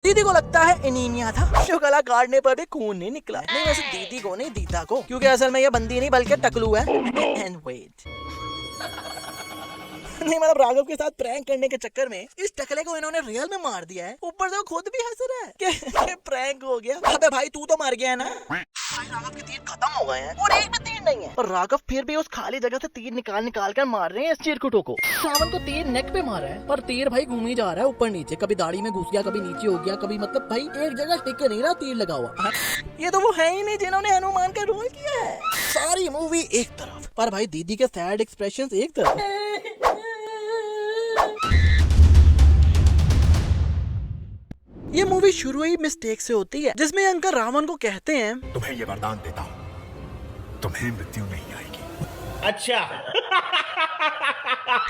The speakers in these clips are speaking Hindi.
दीदी को लगता है एनीमिया था, जो गला काटने पर भी खून नहीं निकला। नहीं वैसे दीदी को नहीं, दीदा को, क्योंकि असल में ये बंदी नहीं बल्कि टकलू है। एंड वेट नहीं मतलब राघव के साथ प्रैंक करने के चक्कर में इस टकले को इन्होंने रियल में मार दिया है। ऊपर से वो खुद भी हंस रहा है कि प्रैंक हो गया। अबे भाई तू तो मर गया है ना। भाई राघव के तीर खत्म हो गए हैं और एक भी तीर नहीं है, और राघव फिर भी उस खाली जगह से तीर निकाल कर मार रहे हैं इस चिरकुटों को। सावन को तीर नेक पे मारा है, पर तीर भाई घूम ही जा रहा है ऊपर नीचे, कभी दाढ़ी में घुस गया, कभी नीचे हो गया, कभी मतलब भाई एक जगह टिक नहीं रहा तीर लगा हुआ। ये तो वो है ही नहीं जिन्होंने हनुमान का रोल किया है। सारी मूवी एक तरफ, पर भाई दीदी के सैड एक्सप्रेशंस एक तरफ। ये मूवी शुरू ही मिस्टेक से होती है, जिसमें अंकल रावण को कहते हैं तुम्हें ये वरदान देता हूँ, तुम्हें मृत्यु नहीं आएगी। अच्छा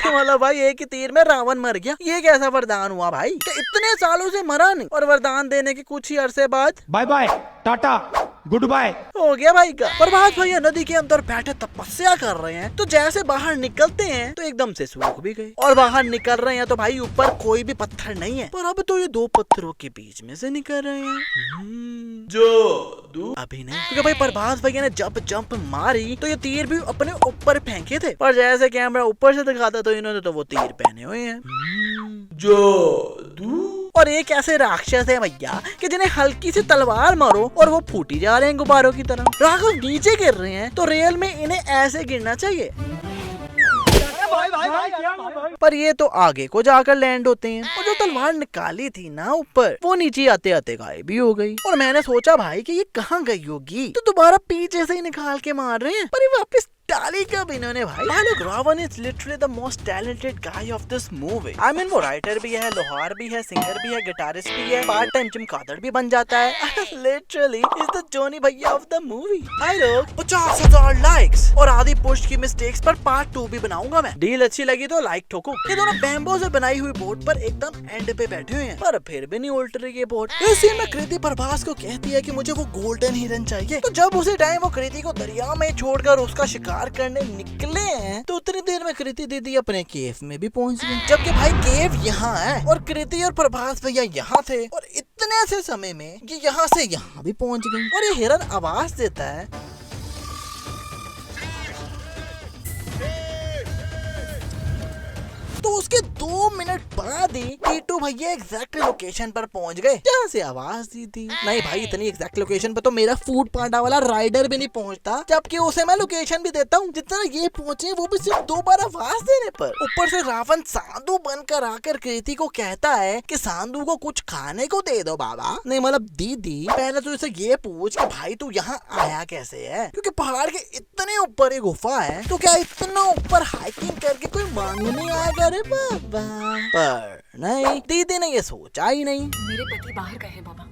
मतलब भाई एक ही तीर में रावण मर गया, ये कैसा वरदान हुआ भाई? कि इतने सालों से मरा नहीं और वरदान देने के कुछ ही अरसे बाद bye bye tata good bye हो गया भाई का। प्रभात भैया नदी के अंदर बैठे तपस्या कर रहे हैं, तो जैसे बाहर निकलते हैं तो एकदम से सूख भी गए, और बाहर निकल रहे हैं तो भाई ऊपर कोई भी पत्थर नहीं है, पर अब तो ये दो पत्थरों के बीच में से निकल रहे हैं। जो अभी नहीं, क्योंकि भाई प्रभात भैया ने जब जंप मारी तो ये तीर भी अपने ऊपर फेंके थे, पर जैसे कैमरा ऊपर से दिखाता तो इन्होंने तो वो तीर पहने हुए हैं। और एक ऐसे राक्षस है भैया कि जिन्हें हल्की सी तलवार मारो और वो फूटी जा रहे हैं गुब्बारों की तरह। राघव नीचे गिर रहे हैं तो रियल में इन्हें ऐसे गिरना चाहिए, पर ये तो आगे को जाकर लैंड होते हैं। और जो तलवार निकाली थी ना ऊपर, वो नीचे आते आते गायब भी हो गई। और मैंने सोचा भाई कि ये कहाँ गई होगी, तो दोबारा पीछे से ही निकाल के मार रहे हैं, पर ये वापस डाली कब इन्होंने भाई? लोग Ravan is literally the most talented guy of this movie. I mean वो राइटर भी है, लोहार भी है, सिंगर भी है, गिटारिस्ट भी है, पार्ट टाइम चमगादड़ भी बन जाता है। लिटरली इज द जोनी भैया ऑफ द मूवी। भाई लोग 50,000 लाइक्स और आधी पोस्ट की मिस्टेक्स पर पार्ट 2 भी बनाऊंगा मैं। डील अच्छी लगी तो लाइक ठोको। ये दोनों बैम्बो से बनाई हुई बोट पर एकदम एंड पे बैठे हुए हैं, पर फिर भी नहीं उल्ट रही ये बोट। इस सीन में कृति प्रभास को कहती है कि मुझे वो गोल्डन हिरन चाहिए, तो जब उसी टाइम वो कृति को दरिया में छोड़कर उसका शिकार करने निकले हैं, तो उतनी देर में कृति दीदी अपने केव में भी पहुंच गई। जबकि भाई केव यहाँ है और कृति और प्रभास भैया यहाँ थे, और इतने से समय में ये यहाँ से यहाँ भी पहुंच गई। और ये हिरन आवाज देता है, तो उसके 2 मिनट बाद ही टीटू भैया एग्जैक्ट लोकेशन पर पहुंच गए जहाँ से आवाज दी थी। नहीं भाई इतनी एग्जैक्ट लोकेशन पर तो मेरा फूड पांडा वाला राइडर भी नहीं पहुंचता, जबकि उसे मैं लोकेशन भी देता हूँ। जितना ये पहुंचे वो भी सिर्फ 2 बार आवाज देने पर। ऊपर से रावण सांडू बनकर आकर कृति को कहता है कि सांडू को कुछ खाने को दे दो बाबा। नहीं मतलब दीदी पहले तो इसे ये पूछ कि भाई तू यहाँ आया कैसे है, क्योंकि पहाड़ के इतने ऊपर एक गुफा है, तो क्या इतना ऊपर हाइकिंग करके कोई मांगने आएगा रे बाबा? पर नहीं, दीदी ने ये सोचा ही नहीं। मेरे पति बाहर गए हैं बाबा।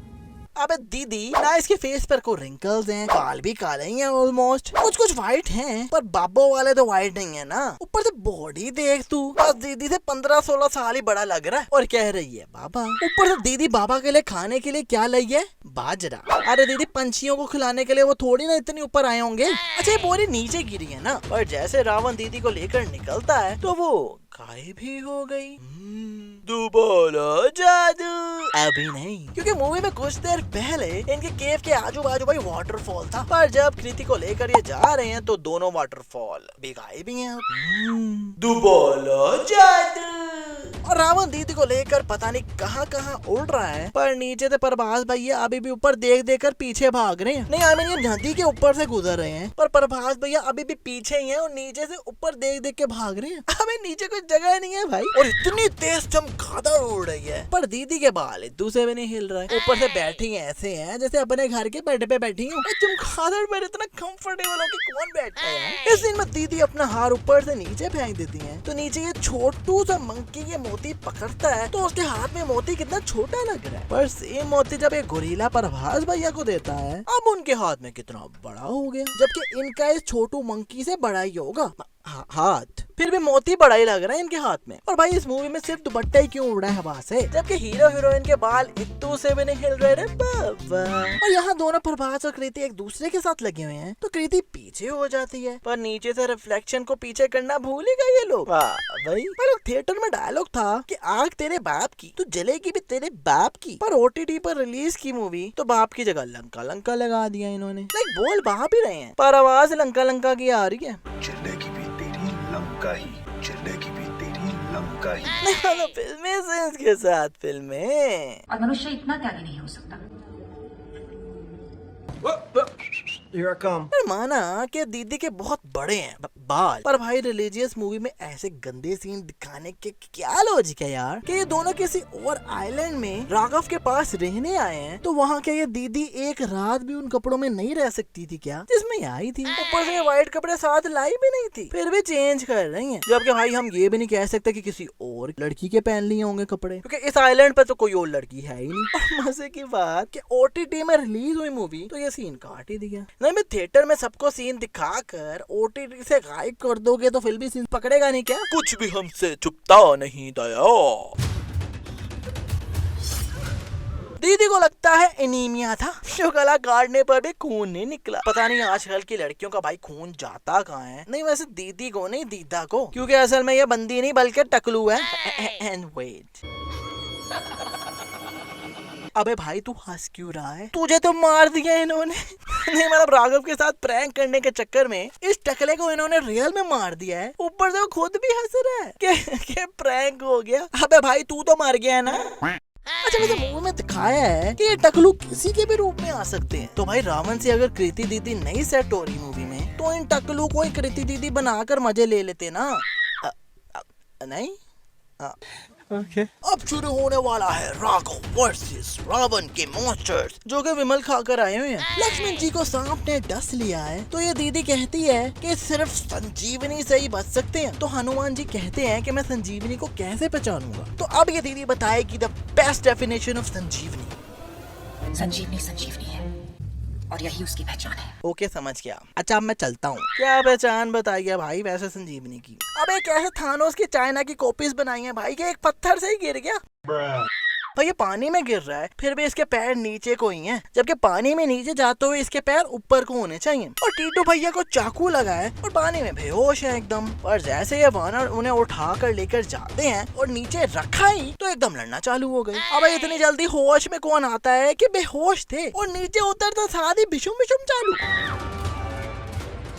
अबे दीदी ना, इसके फेस पर को रिंकल्स हैं, बाल भी काले ही हैं ऑलमोस्ट, कुछ व्हाइट हैं, पर बाबो वाले तो व्हाइट नहीं है ना। ऊपर से बॉडी देख तू, बस दीदी से 15-16 साल ही बड़ा लग रहा है, और कह रही है बाबा। ऊपर से दीदी बाबा के लिए खाने के लिए क्या लाई है? बाजरा। अरे दीदी पंछियों को खिलाने के लिए वो थोड़ी ना इतनी ऊपर आए होंगे। अच्छा ये बोरी नीचे गिरी है ना। और जैसे रावण दीदी को लेकर निकलता है तो वो गायब ही हो गई। दोबारा जादू अभी नहीं, क्योंकि मूवी में कुछ देर पहले इनके केव के आजू बाजू भाई वाटरफॉल था, पर जब कृति को लेकर ये जा रहे हैं तो दोनों वाटरफॉल भी गायब ही हैं। दोबारा जादू। और रावण दीदी को लेकर पता नहीं कहाँ कहाँ उड़ रहा है, पर नीचे से प्रभास भैया अभी भी ऊपर देख देख कर पीछे भाग रहे हैं। नहीं आई मीन ये नदी के ऊपर से गुजर रहे हैं, पर प्रभास भैया अभी भी पीछे ही हैं और नीचे से ऊपर देख देख के भाग रहे हैं। अबे नीचे कोई जगह नहीं है भाई, और इतनी तेज चमगादड़ उड़ रही है, पर दीदी के बाल एक दूसरे में नहीं हिल रहा है। ऊपर से बैठी ऐसे हैं जैसे अपने घर के बेड पे बैठी हूँ। चमगादड़ पर इतना कंफर्टेबल होकर कौन बैठता है? इस दिन में दीदी अपना हार ऊपर से नीचे फेंक देती है, तो नीचे ये छोटू सा मंकी ये मोती पकड़ता है, तो उसके हाथ में मोती कितना छोटा लग रहा है, पर सेम मोती जब एक गोरीला प्रभास भैया को देता है, अब उनके हाथ में कितना बड़ा हो गया, जबकि इनका इस छोटू मंकी से बड़ा ही होगा हाथ। फिर भी मोती बड़ा ही लग रहा है इनके हाथ में। और भाई इस मूवी में सिर्फ दुपट्टा ही क्यों उड़ा है हवा से, जबकि हीरो हीरोइन के बाल इत्तू से भी नहीं हिल रहे रे बाबा। और यहाँ दोनों प्रभास और कृति एक दूसरे के साथ लगे हुए हैं तो कृति पीछे हो जाती है, पर नीचे से रिफ्लेक्शन को पीछे करना भूल ही गए ये लोग। वाह भाई, थिएटर में डायलॉग था कि आग तेरे बाप की तो जलेगी भी तेरे बाप की, पर ओटीटी पर रिलीज की मूवी तो बाप की जगह लंका लंका लगा दिया इन्होंने। लाइक बोल बाप ही रहे हैं पर आवाज लंका लंका की आ रही है। चलेगी भी तेरी लंका ही, चलेगी भी तेरी लंका ही। फिल्में सेंस के साथ फिल्में। और मनुष्य इतना त्यागी नहीं हो सकता। Here I come. पर माना कि दीदी के बहुत बड़े हैं बाल, पर भाई रिलीजियस मूवी में ऐसे गंदे सीन दिखाने के क्या लॉजिक है यार, कि ये दोनों किसी और आइलैंड में राघव के पास रहने आए हैं, तो वहाँ क्या ये दीदी एक रात भी उन कपड़ों में नहीं रह सकती थी क्या जिसमें ये आई थी? ऊपर से व्हाइट कपड़े साथ लाई भी नहीं थी, फिर भी चेंज कर रही है। जबकि भाई हम ये भी नहीं कह सकते कि किसी और लड़की के पहन लिए होंगे कपड़े, क्योंकि इस आइलैंड पर तो कोई और लड़की है ही नहीं। और मजे की बात कि OTT में रिलीज हुई मूवी तो ये सीन काट ही दिया। नहीं मैं थिएटर में सबको सीन दिखाकर OTT से गायब कर दोगे तो फिल्मी सीन पकड़ेगा नहीं क्या? कुछ भी हमसे छुपता नहीं दया। दीदी को लगता है एनीमिया था, जो गला काटने पर भी खून नहीं निकला। पता नहीं आजकल की लड़कियों का भाई खून जाता कहाँ है। नहीं वैसे दीदी को नहीं दीदा को, क्योंकि असल में ये बंदी नहीं बल्कि टकलू है। एंड वेट, अबे भाई तू हंस क्यों रहा है? तुझे तो मार दिया इन्होंने। नहीं मतलब राघव के साथ प्रैंक करने के चक्कर में इस टकले को इन्होंने रियल में मार दिया है, ऊपर से वो खुद भी हंस रहा है कि प्रैंक हो गया। अबे भाई तू तो मर गया ना। अच्छा वैसे मूवी में दिखाया है कि ये टकलू किसी के भी रूप में आ सकते हैं, तो भाई रावण से अगर कृति दीदी नहीं सेट हो रही मूवी में तो इन टकलू को ही कृति दीदी बनाकर मजे ले लेते ना। नहीं Okay. अब शुरू होने वाला है राघव वर्सेस रावण के मॉन्स्टर्स, जो कि विमल खाकर आए हुए हैं। लक्ष्मण जी को सांप ने डस लिया है तो ये दीदी कहती है कि सिर्फ संजीवनी से ही बच सकते हैं, तो हनुमान जी कहते हैं कि मैं संजीवनी को कैसे पहचानूंगा। तो अब ये दीदी बताएगी द बेस्ट डेफिनेशन ऑफ संजीवनी। संजीवनी संजीवनी है और यही उसकी पहचान है। ओके समझ गया। अच्छा अब मैं चलता हूँ। क्या पहचान बताइए भाई वैसे संजीवनी की? अब एक ऐसे थानोस की चाइना की कॉपीज बनाई है भाई कि एक पत्थर से ही गिर गया। भाई ये पानी में गिर रहा है फिर भी इसके पैर नीचे को ही हैं, जबकि पानी में नीचे जाते हुए इसके पैर ऊपर को होने चाहिए। और टीटू भैया को चाकू लगा है और पानी में बेहोश है एकदम। और जैसे ये वानर उन्हें उठा कर लेकर जाते हैं और नीचे रखा ही तो एकदम लड़ना चालू हो गई। अब इतनी जल्दी होश में कौन आता है कि बेहोश थे और नीचे उतरता साथ ही बिशुम बिशुम चालू।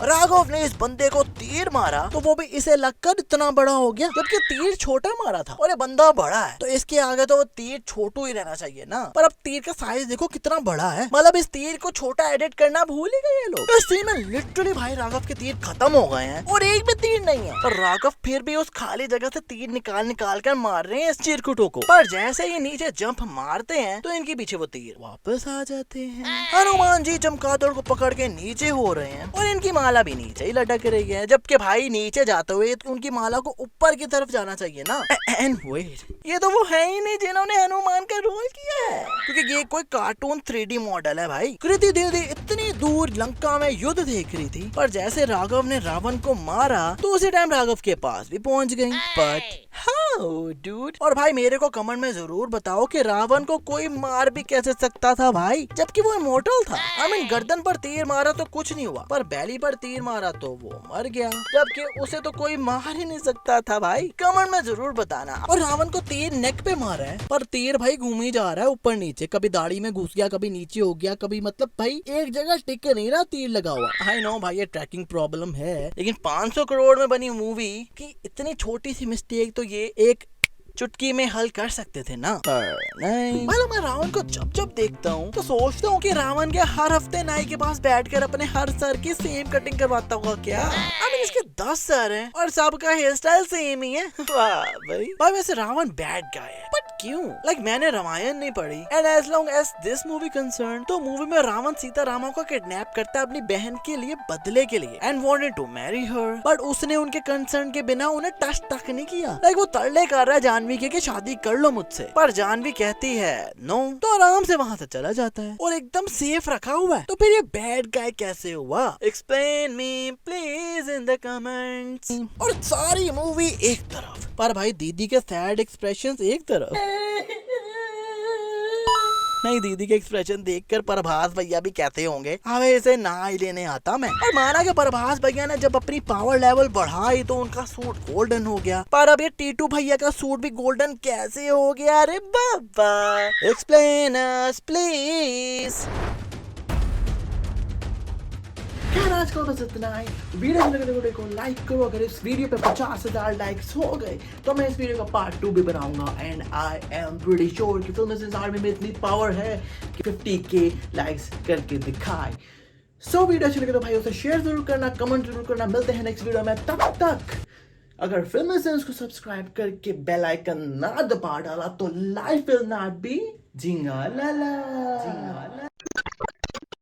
राघव ने इस बंदे को तीर मारा तो वो भी इसे लगकर इतना बड़ा हो गया, जबकि तीर छोटा मारा था और ये बंदा बड़ा है, तो इसके आगे तो वो तीर छोटू ही रहना चाहिए ना। पर अब तीर का साइज देखो कितना बड़ा है, मतलब इस तीर को छोटा एडिट करना भूल ही गए लोग। इस सीन में लिटरली भाई राघव के तीर खत्म हो गए हैं और एक भी तीर नहीं है, पर राघव फिर भी उस खाली जगह से तीर निकाल कर मार रहे हैं इस चिरकुटों को। पर जैसे ही नीचे जंप मारते हैं तो इनके पीछे वो तीर वापस आ जाते हैं। हनुमान जी चमगादड़ को पकड़ के नीचे हो रहे हैं और इनकी माला भी नीचे ही लटक रही है, जबकि भाई नीचे जाते हुए तो उनकी माला को ऊपर की तरफ जाना चाहिए ना। एंड वेट, ये तो वो है ही नहीं जिन्होंने हनुमान का रोल किया है, क्योंकि ये कोई कार्टून 3D मॉडल है भाई। कृति दीदी इतनी दूर लंका में युद्ध देख रही थी, पर जैसे राघव ने रावण को मारा तो उसी टाइम राघव के पास भी पहुंच गई। But how dude? और भाई मेरे को कमेंट में जरूर बताओ कि रावण को कोई मार भी कैसे सकता था भाई, जबकि वो इमोर्टल था। आई मीन गर्दन पर तीर मारा तो कुछ नहीं हुआ, पर बैली पर तीर मारा तो वो मर गया, जबकि उसे तो कोई मार ही नहीं सकता था भाई। कमेंट में जरूर बताना। और रावण को तीर नेक पे मारा है, पर तीर भाई घूम ही जा रहा है ऊपर नीचे, कभी दाढ़ी में घुस गया, कभी नीचे हो गया, कभी मतलब भाई एक जगह टिक नहीं रहा तीर लगा हुआ। आई नो भाई ये ट्रैकिंग प्रॉब्लम है, लेकिन 500 करोड़ में बनी मूवी की इतनी छोटी सी मिस्टेक तो ये एक चुटकी में हल कर सकते थे ना। नहीं मतलब मैं रावण को जब जब देखता हूँ तो सोचता हूँ कि रावण क्या हर हफ्ते नाई के पास बैठकर अपने हर सर की सेम कटिंग करवाता होगा क्या? आई मीन इसके 10 सर हैं और सबका हेयर स्टाइल सेम ही है। वाह भाई वैसे रावण बैड गाय है, बट क्यों? लाइक मैंने रामायण नहीं पढ़ी, and as long as this movie concern, तो मूवी में रावण सीता रामा को किडनैप करता है अपनी बहन के लिए बदले के लिए and wanted to marry her, but उसने उनके कंसर्न के बिना उन्हें टच तक नहीं किया। लाइक वो तरले कर रहा है जान जानवी के शादी कर लो मुझसे, पर जानवी कहती है नो, तो आराम से वहाँ से चला जाता है और एकदम सेफ रखा हुआ है। तो फिर ये बैड गाय कैसे हुआ? Explain me please in the comments. और सारी मूवी एक तरफ, पर भाई दीदी के सैड एक्सप्रेशंस एक तरफ। नहीं, दीदी के एक्सप्रेशन देखकर प्रभास भैया भी कहते होंगे हमें इसे ना ही लेने आता मैं। और माना कि प्रभास भैया ने जब अपनी पावर लेवल बढ़ाई तो उनका सूट गोल्डन हो गया, पर अब ये टीटू भैया का सूट भी गोल्डन कैसे हो गया? अरे बाबा, एक्सप्लेन अस प्लीज। खैर आज का बस इतना ही। वीडियो को लाइक करो। अगर इस वीडियो पे 50,000 लाइक्स हो गए तो मैं इस वीडियो का पार्ट 2 भी बनाऊंगा। And I am pretty sure कि फिल्म इस आर्मी में इतनी पावर है कि 50K लाइक्स करके दिखाए। सो वीडियो अच्छी लगे तो भाई उसे शेयर जरूर करना, कमेंट जरूर करना। मिलते हैं नेक्स्ट वीडियो में, तब तक अगर फिल्म सेंस को सब्सक्राइब करके बेल आइकन ना दबा डाला तो लाइफ विल नॉट बी जिंगा लाला।